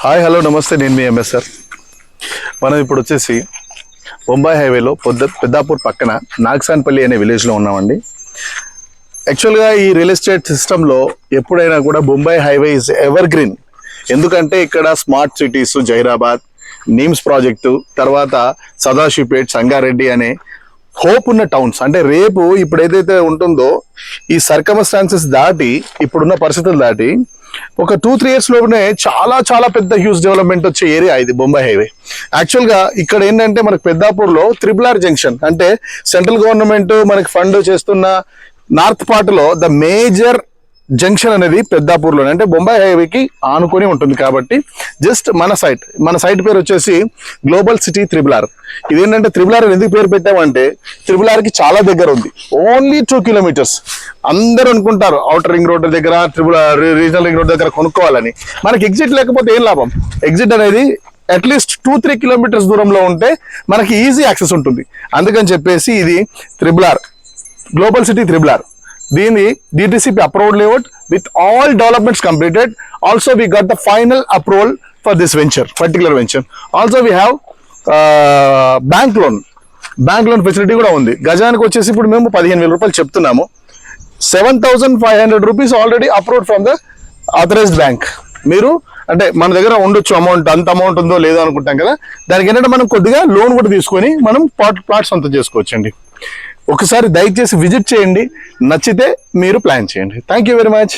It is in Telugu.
హాయ్ హలో నమస్తే, నేను మీ ఎంఎస్ సార్. మనం ఇప్పుడు వచ్చేసి బొంబాయి హైవేలో పెద్దాపూర్ పక్కన నాగసాన్పల్లి అనే విలేజ్లో ఉన్నామండి. యాక్చువల్గా ఈ రియల్ ఎస్టేట్ సిస్టంలో ఎప్పుడైనా కూడా Bombay highway is ever green. ఎందుకంటే ఇక్కడ smart cities Zaheerabad, NIMS project, తర్వాత సదాశివపేట్, సంగారెడ్డి అనే హోప్ ఉన్న టౌన్స్. అంటే రేపు ఇప్పుడు ఏదైతే ఉంటుందో ఈ సర్కమ్స్టాన్సెస్ దాటి, ఇప్పుడున్న పరిస్థితులు దాటి ఒక 2-3 years లోనే చాలా చాలా పెద్ద హ్యూజ్ డెవలప్మెంట్ వచ్చే ఏరియా ఇది బొంబాయి హైవే. యాక్చువల్గా ఇక్కడ ఏంటంటే మనకు పెద్దాపూర్లో RRR జంక్షన్ అంటే సెంట్రల్ గవర్నమెంట్ మనకి ఫండ్ చేస్తున్న నార్త్ పార్ట్లో ద మేజర్ జంక్షన్ అనేది పెద్దాపూర్లోనే, అంటే బొంబాయి హైవేకి ఆనుకొని ఉంటుంది. కాబట్టి జస్ట్ మన సైట్ పేరు వచ్చేసి గ్లోబల్ సిటీ RRR. ఇదేంటంటే RRR ఎందుకు పేరు పెట్టామంటే RRRకి చాలా దగ్గర ఉంది, ఓన్లీ 2 kilometers. అందరూ అనుకుంటారు అవుటర్ రింగ్ రోడ్ దగ్గర, రీజనల్ రింగ్ రోడ్ దగ్గర కొనుక్కోవాలని. మనకి ఎగ్జిట్ లేకపోతే ఏం లాభం? ఎగ్జిట్ అనేది అట్లీస్ట్ 2-3 kilometers దూరంలో ఉంటే మనకి ఈజీ యాక్సెస్ ఉంటుంది. అందుకని చెప్పేసి ఇది RRR, గ్లోబల్ సిటీ RRR. దీని DTCP approved layout with all developments completed. Also we got the final approval for this particular venture. Also we have bank loan facility కూడా ఉంది. గజానికి వచ్చేసి ఇప్పుడు మేము 15,000 రూపాయలు చెప్తున్నాము. 7,500 rupees already approved from the authorized bank. మీరు అంటే మన దగ్గర ఉండొచ్చు అమౌంట్, అంత అమౌంట్ ఉందో లేదో అనుకుంటాం కదా, దానికి ఏంటంటే మనం కొద్దిగా లోన్ కూడా తీసుకొని మనం ప్లాట్ సొంతం చేసుకోవచ్చండి. ఒకసారి దయచేసి విజిట్ చేయండి, నచ్చితే మీరు ప్లాన్ చేయండి. Thank you very much.